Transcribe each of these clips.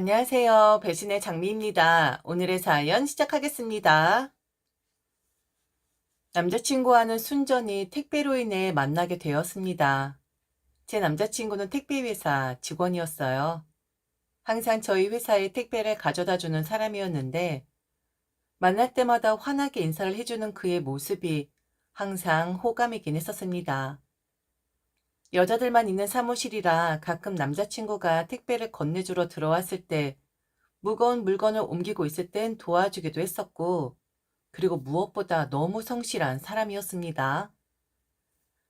안녕하세요. 배신의 장미입니다. 오늘의 사연 시작하겠습니다. 남자친구와는 순전히 택배로 인해 만나게 되었습니다. 제 남자친구는 택배회사 직원이었어요. 항상 저희 회사에 택배를 가져다 주는 사람이었는데, 만날 때마다 환하게 인사를 해주는 그의 모습이 항상 호감이긴 했었습니다. 여자들만 있는 사무실이라 가끔 남자친구가 택배를 건네주러 들어왔을 때 무거운 물건을 옮기고 있을 땐 도와주기도 했었고, 그리고 무엇보다 너무 성실한 사람이었습니다.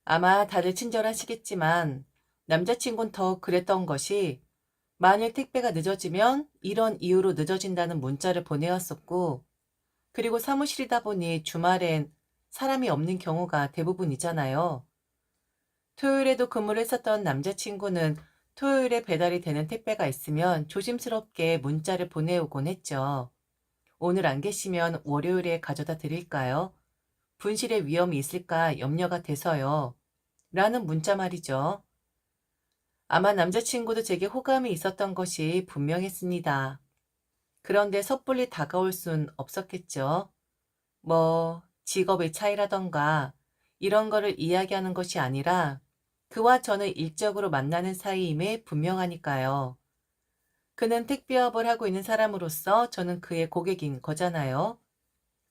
아마 다들 친절하시겠지만 남자친구는 더 그랬던 것이, 만일 택배가 늦어지면 이런 이유로 늦어진다는 문자를 보내왔었고, 그리고 사무실이다 보니 주말엔 사람이 없는 경우가 대부분이잖아요. 토요일에도 근무를 했었던 남자친구는 토요일에 배달이 되는 택배가 있으면 조심스럽게 문자를 보내오곤 했죠. 오늘 안 계시면 월요일에 가져다 드릴까요? 분실의 위험이 있을까 염려가 돼서요. 라는 문자 말이죠. 아마 남자친구도 제게 호감이 있었던 것이 분명했습니다. 그런데 섣불리 다가올 순 없었겠죠. 직업의 차이라던가 이런 거를 이야기하는 것이 아니라 그와 저는 일적으로 만나는 사이임에 분명하니까요. 그는 택배업을 하고 있는 사람으로서 저는 그의 고객인 거잖아요.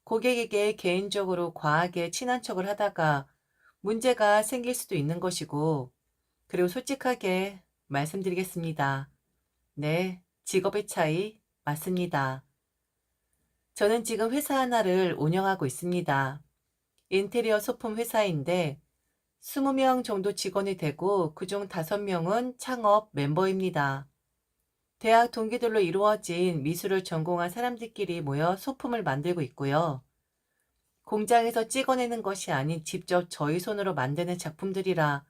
고객에게 개인적으로 과하게 친한 척을 하다가 문제가 생길 수도 있는 것이고, 그리고 솔직하게 말씀드리겠습니다. 네, 직업의 차이 맞습니다. 저는 지금 회사 하나를 운영하고 있습니다. 인테리어 소품 회사인데 20명 정도 직원이 되고 그중 5명은 창업 멤버입니다. 대학 동기들로 이루어진 미술을 전공한 사람들끼리 모여 소품을 만들고 있고요. 공장에서 찍어내는 것이 아닌 직접 저희 손으로 만드는 작품들이라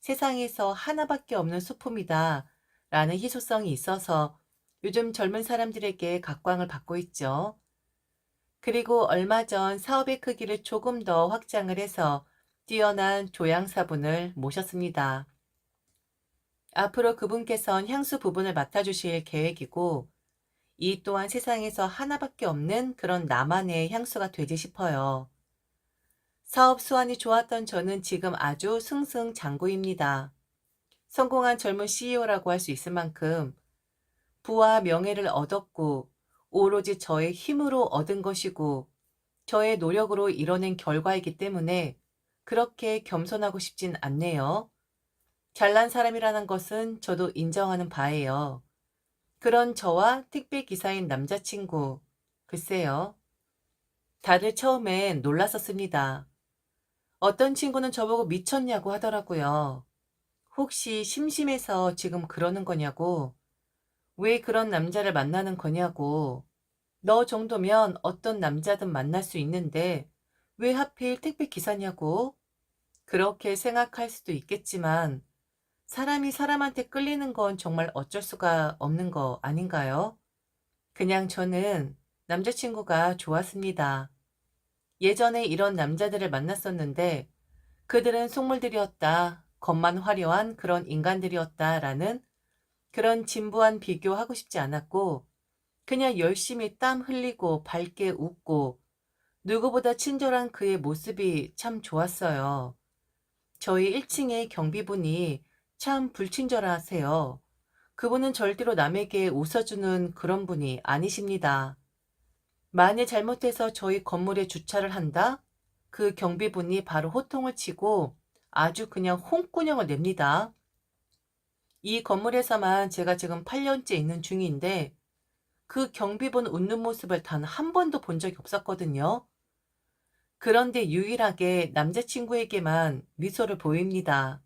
세상에서 하나밖에 없는 소품이다 라는 희소성이 있어서 요즘 젊은 사람들에게 각광을 받고 있죠. 그리고 얼마 전 사업의 크기를 조금 더 확장을 해서 뛰어난 조향사분을 모셨습니다. 앞으로 그분께선 향수 부분을 맡아주실 계획이고, 이 또한 세상에서 하나밖에 없는 그런 나만의 향수가 되지 싶어요. 사업 수완이 좋았던 저는 지금 아주 승승장구입니다. 성공한 젊은 CEO라고 할 수 있을 만큼 부와 명예를 얻었고, 오로지 저의 힘으로 얻은 것이고 저의 노력으로 이뤄낸 결과이기 때문에 그렇게 겸손하고 싶진 않네요. 잘난 사람이라는 것은 저도 인정하는 바예요. 그런 저와 택배 기사인 남자친구, 글쎄요. 다들 처음엔 놀랐었습니다. 어떤 친구는 저보고 미쳤냐고 하더라고요. 혹시 심심해서 지금 그러는 거냐고, 왜 그런 남자를 만나는 거냐고, 너 정도면 어떤 남자든 만날 수 있는데 왜 하필 택배 기사냐고, 그렇게 생각할 수도 있겠지만 사람이 사람한테 끌리는 건 정말 어쩔 수가 없는 거 아닌가요? 그냥 저는 남자친구가 좋았습니다. 예전에 이런 남자들을 만났었는데 그들은 속물들이었다, 겉만 화려한 그런 인간들이었다라는 그런 진부한 비교하고 싶지 않았고, 그냥 열심히 땀 흘리고 밝게 웃고 누구보다 친절한 그의 모습이 참 좋았어요. 저희 1층의 경비분이 참 불친절하세요. 그분은 절대로 남에게 웃어주는 그런 분이 아니십니다. 만일 잘못해서 저희 건물에 주차를 한다? 그 경비분이 바로 호통을 치고 아주 그냥 홍군형을 냅니다. 이 건물에서만 제가 지금 8년째 있는 중인데 그 경비분 웃는 모습을 단 한 번도 본 적이 없었거든요. 그런데 유일하게 남자친구에게만 미소를 보입니다.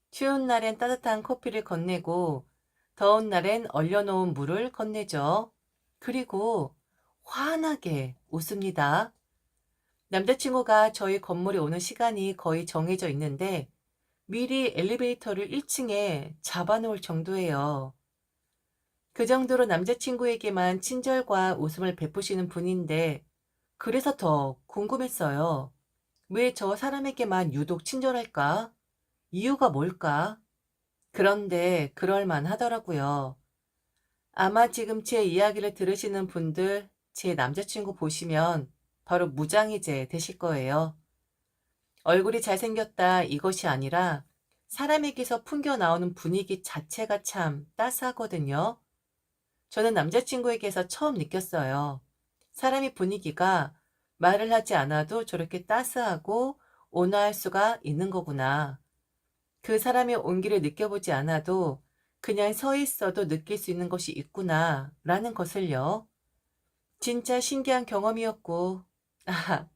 추운 날엔 따뜻한 커피를 건네고 더운 날엔 얼려놓은 물을 건네죠. 그리고 환하게 웃습니다. 남자친구가 저희 건물에 오는 시간이 거의 정해져 있는데 미리 엘리베이터를 1층에 잡아놓을 정도예요. 그 정도로 남자친구에게만 친절과 웃음을 베푸시는 분인데, 그래서 더 궁금했어요. 왜 저 사람에게만 유독 친절할까? 이유가 뭘까? 그런데 그럴만 하더라고요. 아마 지금 제 이야기를 들으시는 분들, 제 남자친구 보시면 바로 무장이제 되실 거예요. 얼굴이 잘생겼다 이것이 아니라 사람에게서 풍겨 나오는 분위기 자체가 참 따스하거든요. 저는 남자친구에게서 처음 느꼈어요. 사람의 분위기가 말을 하지 않아도 저렇게 따스하고 온화할 수가 있는 거구나. 그 사람의 온기를 느껴보지 않아도 그냥 서 있어도 느낄 수 있는 것이 있구나 라는 것을요. 진짜 신기한 경험이었고, 아,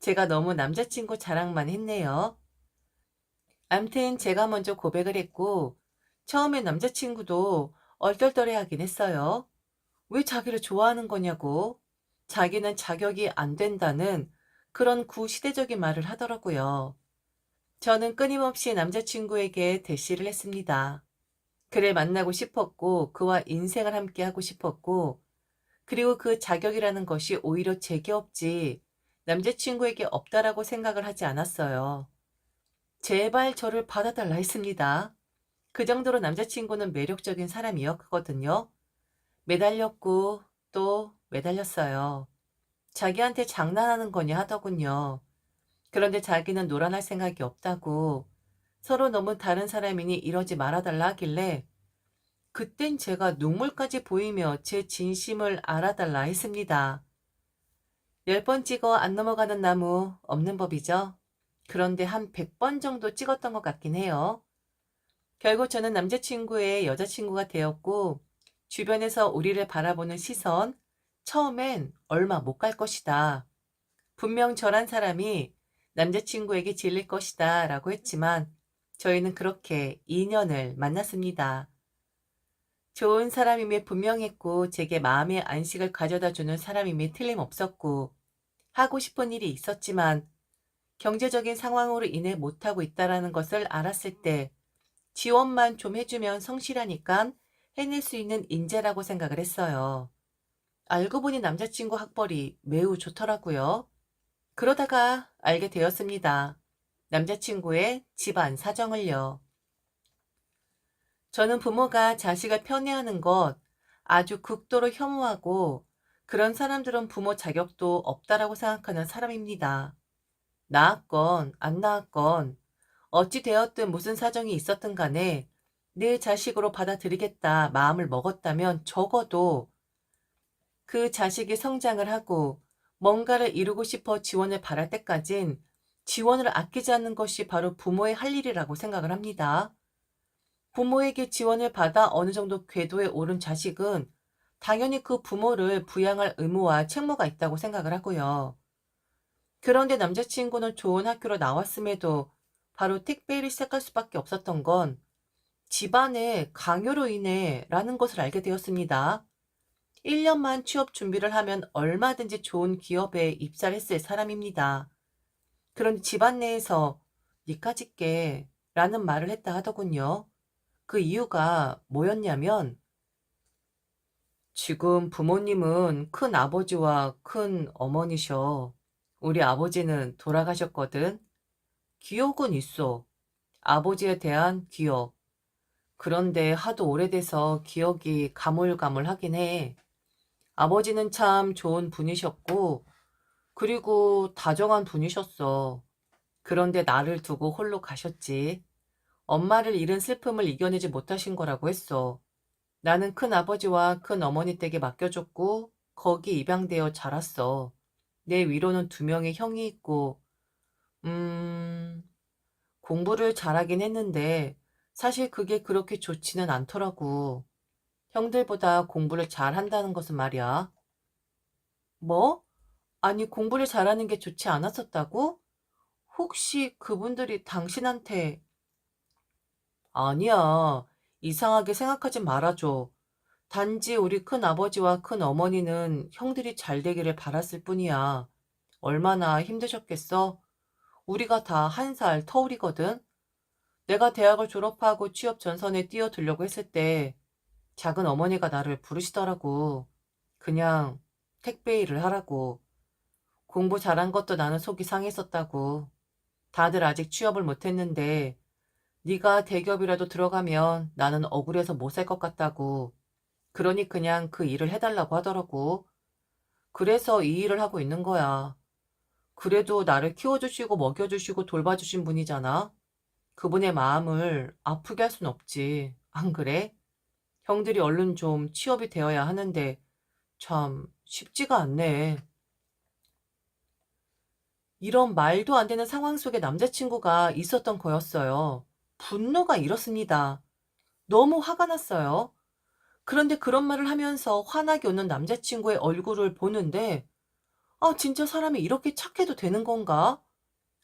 제가 너무 남자친구 자랑만 했네요. 암튼 제가 먼저 고백을 했고, 처음에 남자친구도 얼떨떨해 하긴 했어요. 왜 자기를 좋아하는 거냐고. 자기는 자격이 안 된다는 그런 구시대적인 말을 하더라고요. 저는 끊임없이 남자친구에게 대시를 했습니다. 그를 만나고 싶었고, 그와 인생을 함께 하고 싶었고, 그리고 그 자격이라는 것이 오히려 제게 없지, 남자친구에게 없다라고 생각을 하지 않았어요. 제발 저를 받아달라 했습니다. 그 정도로 남자친구는 매력적인 사람이었거든요. 매달렸고 또 매달렸어요. 자기한테 장난하는 거냐 하더군요. 그런데 자기는 놀아날 생각이 없다고 서로 너무 다른 사람이니 이러지 말아달라 하길래 그땐 제가 눈물까지 보이며 제 진심을 알아달라 했습니다. 10번 찍어 안 넘어가는 나무 없는 법이죠. 그런데 한 100번 정도 찍었던 것 같긴 해요. 결국 저는 남자친구의 여자친구가 되었고 주변에서 우리를 바라보는 시선, 처음엔 얼마 못 갈 것이다. 분명 저란 사람이 남자친구에게 질릴 것이다 라고 했지만 저희는 그렇게 2년을 만났습니다. 좋은 사람임에 분명했고 제게 마음의 안식을 가져다주는 사람임이 틀림없었고 하고 싶은 일이 있었지만 경제적인 상황으로 인해 못하고 있다라는 것을 알았을 때 지원만 좀 해주면 성실하니까 해낼 수 있는 인재라고 생각을 했어요. 알고 보니 남자친구 학벌이 매우 좋더라고요. 그러다가 알게 되었습니다. 남자친구의 집안 사정을요. 저는 부모가 자식을 편애하는 것 아주 극도로 혐오하고 그런 사람들은 부모 자격도 없다라고 생각하는 사람입니다. 낳았건 안 낳았건 어찌 되었든 무슨 사정이 있었든 간에 내 자식으로 받아들이겠다 마음을 먹었다면 적어도 그 자식이 성장을 하고 뭔가를 이루고 싶어 지원을 바랄 때까진 지원을 아끼지 않는 것이 바로 부모의 할 일이라고 생각을 합니다. 부모에게 지원을 받아 어느 정도 궤도에 오른 자식은 당연히 그 부모를 부양할 의무와 책무가 있다고 생각을 하고요. 그런데 남자친구는 좋은 학교로 나왔음에도 바로 택배를 시작할 수밖에 없었던 건 집안의 강요로 인해 라는 것을 알게 되었습니다. 1년만 취업 준비를 하면 얼마든지 좋은 기업에 입사를 했을 사람입니다. 그런데 집안 내에서 니까짓 게 라는 말을 했다 하더군요. 그 이유가 뭐였냐면 지금 부모님은 큰 아버지와 큰 어머니셔. 우리 아버지는 돌아가셨거든. 기억은 있어. 아버지에 대한 기억. 그런데 하도 오래돼서 기억이 가물가물하긴 해. 아버지는 참 좋은 분이셨고, 그리고 다정한 분이셨어. 그런데 나를 두고 홀로 가셨지. 엄마를 잃은 슬픔을 이겨내지 못하신 거라고 했어. 나는 큰아버지와 큰어머니 댁에 맡겨줬고, 거기 입양되어 자랐어. 내 위로는 2명의 형이 있고, 음, 공부를 잘하긴 했는데, 사실 그게 그렇게 좋지는 않더라고. 형들보다 공부를 잘한다는 것은 말이야. 뭐? 아니, 공부를 잘하는 게 좋지 않았었다고? 혹시 그분들이 당신한테, 아니야. 이상하게 생각하지 말아줘. 단지 우리 큰아버지와 큰어머니는 형들이 잘 되기를 바랐을 뿐이야. 얼마나 힘드셨겠어? 우리가 다 1살 터울이거든? 내가 대학을 졸업하고 취업 전선에 뛰어들려고 했을 때 작은 어머니가 나를 부르시더라고. 그냥 택배 일을 하라고. 공부 잘한 것도 나는 속이 상했었다고. 다들 아직 취업을 못했는데 네가 대기업이라도 들어가면 나는 억울해서 못 살 것 같다고. 그러니 그냥 그 일을 해달라고 하더라고. 그래서 이 일을 하고 있는 거야. 그래도 나를 키워주시고 먹여주시고 돌봐주신 분이잖아. 그분의 마음을 아프게 할 순 없지. 안 그래? 형들이 얼른 좀 취업이 되어야 하는데 참 쉽지가 않네. 이런 말도 안 되는 상황 속에 남자친구가 있었던 거였어요. 분노가 일었습니다. 너무 화가 났어요. 그런데 그런 말을 하면서 화나게 웃는 남자친구의 얼굴을 보는데, 아, 진짜 사람이 이렇게 착해도 되는 건가?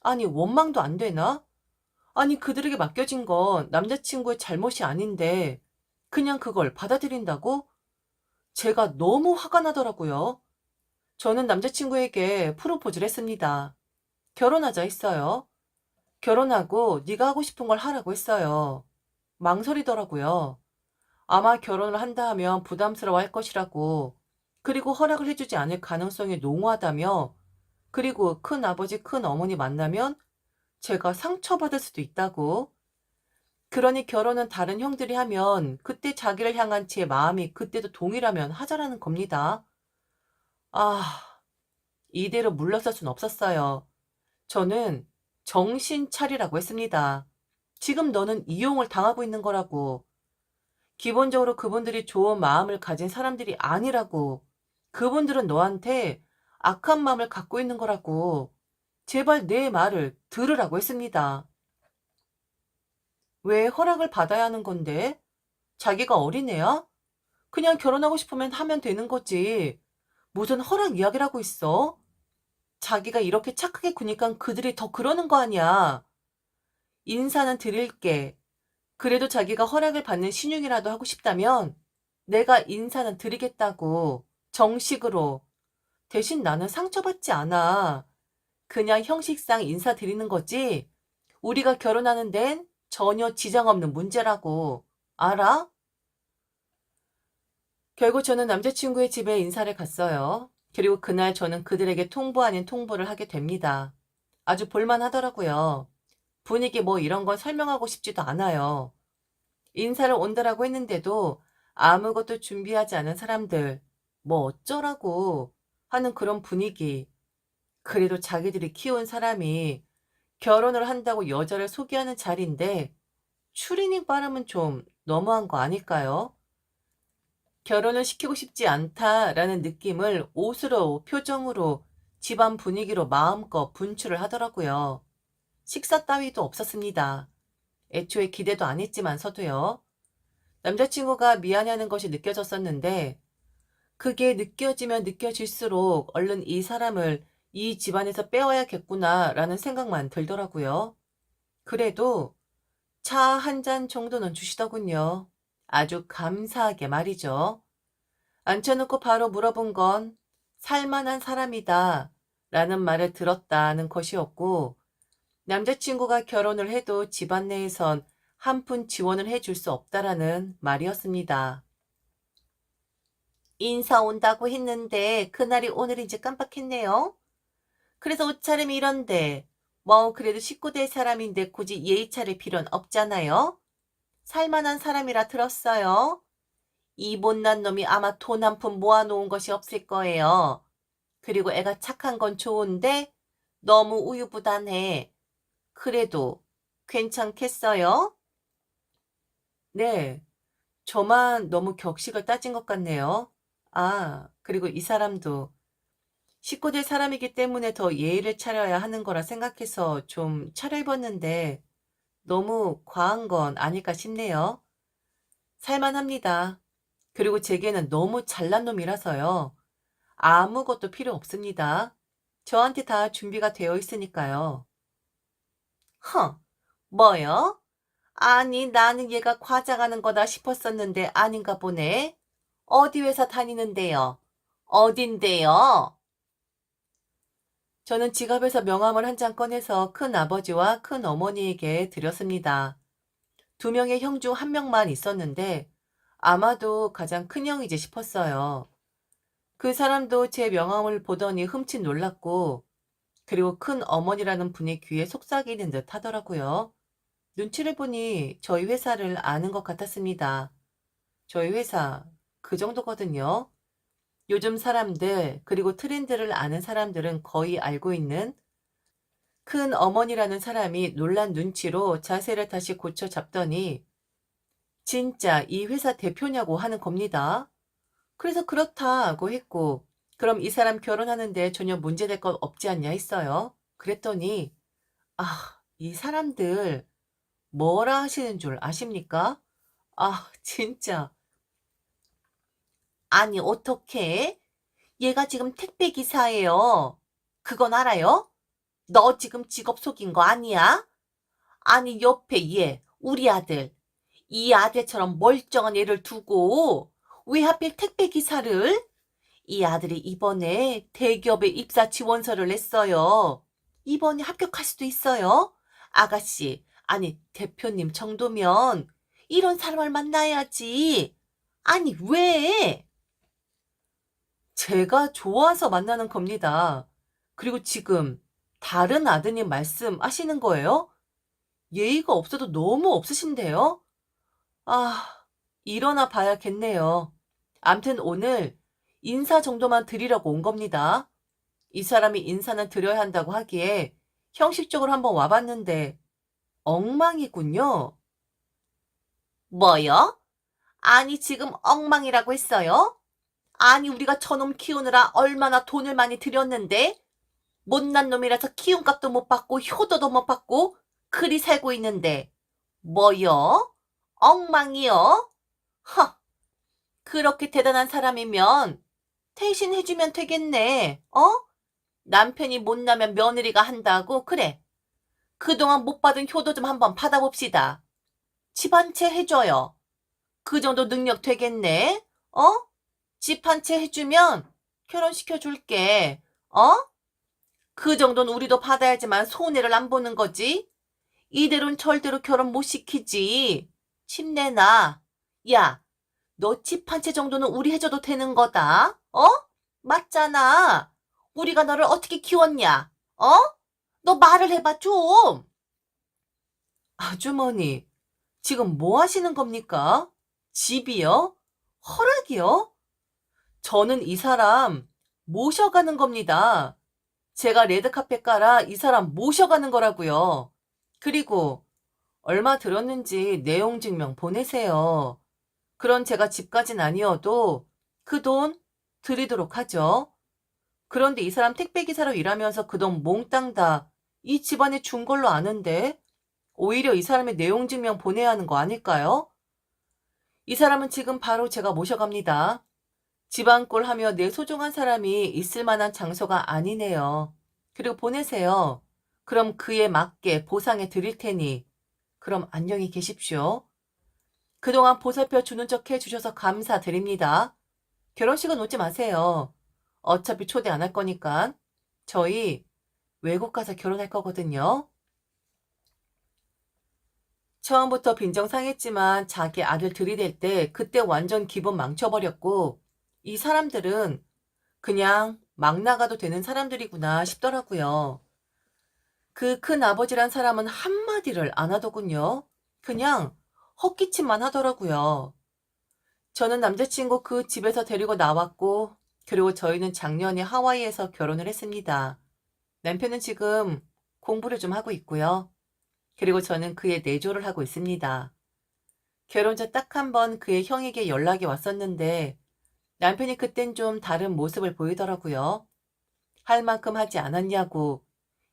아니, 원망도 안 되나? 아니, 그들에게 맡겨진 건 남자친구의 잘못이 아닌데, 그냥 그걸 받아들인다고? 제가 너무 화가 나더라고요. 저는 남자친구에게 프로포즈를 했습니다. 결혼하자 했어요. 결혼하고 네가 하고 싶은 걸 하라고 했어요. 망설이더라고요. 아마 결혼을 한다 하면 부담스러워할 것이라고, 그리고 허락을 해주지 않을 가능성이 농후하다며, 그리고 큰아버지, 큰어머니 만나면 제가 상처받을 수도 있다고. 그러니 결혼은 다른 형들이 하면 그때 자기를 향한 제 마음이 그때도 동일하면 하자라는 겁니다. 아, 이대로 물러설 순 없었어요. 저는 정신 차리라고 했습니다. 지금 너는 이용을 당하고 있는 거라고. 기본적으로 그분들이 좋은 마음을 가진 사람들이 아니라고. 그분들은 너한테 악한 마음을 갖고 있는 거라고. 제발 내 말을 들으라고 했습니다. 왜 허락을 받아야 하는 건데? 자기가 어린애야? 그냥 결혼하고 싶으면 하면 되는 거지. 무슨 허락 이야기를 하고 있어? 자기가 이렇게 착하게 구니까 그들이 더 그러는 거 아니야. 인사는 드릴게. 그래도 자기가 허락을 받는 신용이라도 하고 싶다면 내가 인사는 드리겠다고. 정식으로. 대신 나는 상처받지 않아. 그냥 형식상 인사드리는 거지. 우리가 결혼하는 데는 전혀 지장 없는 문제라고. 알아? 결국 저는 남자친구의 집에 인사를 갔어요. 그리고 그날 저는 그들에게 통보 아닌 통보를 하게 됩니다. 아주 볼만하더라고요. 분위기 뭐 이런 건 설명하고 싶지도 않아요. 인사를 온다라고 했는데도 아무것도 준비하지 않은 사람들, 뭐 어쩌라고 하는 그런 분위기. 그래도 자기들이 키운 사람이 결혼을 한다고 여자를 소개하는 자리인데 추리닝 바람은 좀 너무한 거 아닐까요? 결혼을 시키고 싶지 않다라는 느낌을 옷으로, 표정으로, 집안 분위기로 마음껏 분출을 하더라고요. 식사 따위도 없었습니다. 애초에 기대도 안 했지만서도요. 남자친구가 미안해하는 것이 느껴졌었는데 그게 느껴지면 느껴질수록 얼른 이 사람을 이 집안에서 빼와야겠구나라는 생각만 들더라고요. 그래도 차 한 잔 정도는 주시더군요. 아주 감사하게 말이죠. 앉혀놓고 바로 물어본 건 살만한 사람이다 라는 말을 들었다는 것이었고 남자친구가 결혼을 해도 집안 내에선 한 푼 지원을 해줄 수 없다라는 말이었습니다. 인사 온다고 했는데 그날이 오늘인지 깜빡했네요. 그래서 옷차림이 이런데 뭐 그래도 식구 될 사람인데 굳이 예의 차릴 필요는 없잖아요. 살만한 사람이라 들었어요. 이 못난 놈이 아마 돈 한 푼 모아놓은 것이 없을 거예요. 그리고 애가 착한 건 좋은데 너무 우유부단해. 그래도 괜찮겠어요? 네, 저만 너무 격식을 따진 것 같네요. 아, 그리고 이 사람도 식구들 사람이기 때문에 더 예의를 차려야 하는 거라 생각해서 좀 차려입었는데 너무 과한 건 아닐까 싶네요. 살만합니다. 그리고 제게는 너무 잘난 놈이라서요. 아무것도 필요 없습니다. 저한테 다 준비가 되어 있으니까요. 허, 뭐요? 아니, 나는 얘가 과장하는 거다 싶었었는데 아닌가 보네. 어디 회사 다니는데요? 어딘데요? 저는 지갑에서 명함을 한 장 꺼내서 큰아버지와 큰어머니에게 드렸습니다. 두 명의 형 중 한 명만 있었는데 아마도 가장 큰 형이지 싶었어요. 그 사람도 제 명함을 보더니 흠칫 놀랐고 그리고 큰어머니라는 분의 귀에 속삭이는 듯 하더라고요. 눈치를 보니 저희 회사를 아는 것 같았습니다. 저희 회사, 그 정도거든요. 요즘 사람들, 그리고 트렌드를 아는 사람들은 거의 알고 있는 큰 어머니라는 사람이 놀란 눈치로 자세를 다시 고쳐 잡더니 진짜 이 회사 대표냐고 하는 겁니다. 그래서 그렇다고 했고, 그럼 이 사람 결혼하는데 전혀 문제될 것 없지 않냐 했어요. 그랬더니, 이 사람들 뭐라 하시는 줄 아십니까? 진짜. 아니, 어떡해? 얘가 지금 택배 기사예요. 그건 알아요? 너 지금 직업 속인 거 아니야? 아니, 옆에 얘, 우리 아들. 이 아들처럼 멀쩡한 애를 두고 왜 하필 택배 기사를? 이 아들이 이번에 대기업에 입사 지원서를 냈어요. 이번에 합격할 수도 있어요. 아가씨, 아니 대표님 정도면 이런 사람을 만나야지. 아니 왜? 제가 좋아서 만나는 겁니다. 그리고 지금 다른 아드님 말씀하시는 거예요? 예의가 없어도 너무 없으신데요? 아, 일어나 봐야겠네요. 암튼 오늘 인사 정도만 드리려고 온 겁니다. 이 사람이 인사는 드려야 한다고 하기에 형식적으로 한번 와봤는데 엉망이군요. 뭐요? 아니 지금 엉망이라고 했어요? 아니 우리가 저놈 키우느라 얼마나 돈을 많이 들였는데 못난 놈이라서 키움값도 못 받고 효도도 못 받고 그리 살고 있는데 뭐요? 엉망이요? 허, 그렇게 대단한 사람이면 대신해주면 되겠네. 남편이 못나면 며느리가 한다고? 그래. 그동안 못 받은 효도 좀 한번 받아봅시다. 집 한 채 해줘요. 그 정도 능력 되겠네. 집 한 채 해주면 결혼시켜줄게. 그 정도는 우리도 받아야지만 손해를 안 보는 거지. 이대로는 절대로 결혼 못 시키지. 침내나. 야, 너 집 한 채 정도는 우리 해줘도 되는 거다. 맞잖아. 우리가 너를 어떻게 키웠냐? 너 말을 해봐, 좀. 아주머니, 지금 뭐 하시는 겁니까? 집이요? 허락이요? 저는 이 사람 모셔가는 겁니다. 제가 레드카펫 깔아 이 사람 모셔가는 거라고요. 그리고 얼마 들었는지 내용 증명 보내세요. 그런 제가 집까진 아니어도 그 돈 드리도록 하죠. 그런데 이 사람 택배기사로 일하면서 그 돈 몽땅 다 이 집안에 준 걸로 아는데 오히려 이 사람의 내용 증명 보내야 하는 거 아닐까요? 이 사람은 지금 바로 제가 모셔갑니다. 집안꼴 하며 내 소중한 사람이 있을 만한 장소가 아니네요. 그리고 보내세요. 그럼 그에 맞게 보상해 드릴 테니 그럼 안녕히 계십시오. 그동안 보살펴 주는 척 해주셔서 감사드립니다. 결혼식은 오지 마세요. 어차피 초대 안 할 거니까. 저희 외국 가서 결혼할 거거든요. 처음부터 빈정상했지만 자기 아들 들이댈 때 그때 완전 기분 망쳐버렸고 이 사람들은 그냥 막 나가도 되는 사람들이구나 싶더라고요. 그 큰 아버지란 사람은 한마디를 안 하더군요. 그냥 헛기침만 하더라고요. 저는 남자친구 그 집에서 데리고 나왔고 그리고 저희는 작년에 하와이에서 결혼을 했습니다. 남편은 지금 공부를 좀 하고 있고요. 그리고 저는 그의 내조를 하고 있습니다. 결혼 전 딱 한 번 그의 형에게 연락이 왔었는데 남편이 그땐 좀 다른 모습을 보이더라고요. 할 만큼 하지 않았냐고,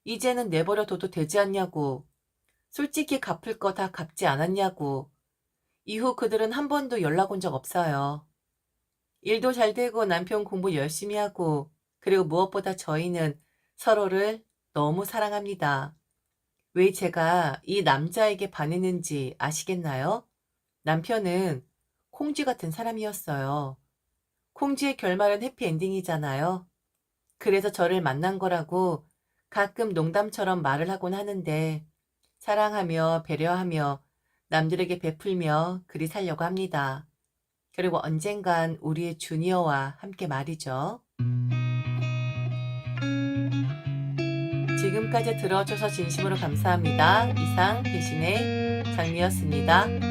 이제는 내버려둬도 되지 않냐고, 솔직히 갚을 거 다 갚지 않았냐고. 이후 그들은 한 번도 연락 온 적 없어요. 일도 잘 되고 남편 공부 열심히 하고 그리고 무엇보다 저희는 서로를 너무 사랑합니다. 왜 제가 이 남자에게 반했는지 아시겠나요? 남편은 콩쥐 같은 사람이었어요. 콩쥐의 결말은 해피엔딩이잖아요. 그래서 저를 만난 거라고 가끔 농담처럼 말을 하곤 하는데 사랑하며 배려하며 남들에게 베풀며 그리 살려고 합니다. 그리고 언젠간 우리의 주니어와 함께 말이죠. 지금까지 들어줘서 진심으로 감사합니다. 이상 배신의 장미였습니다.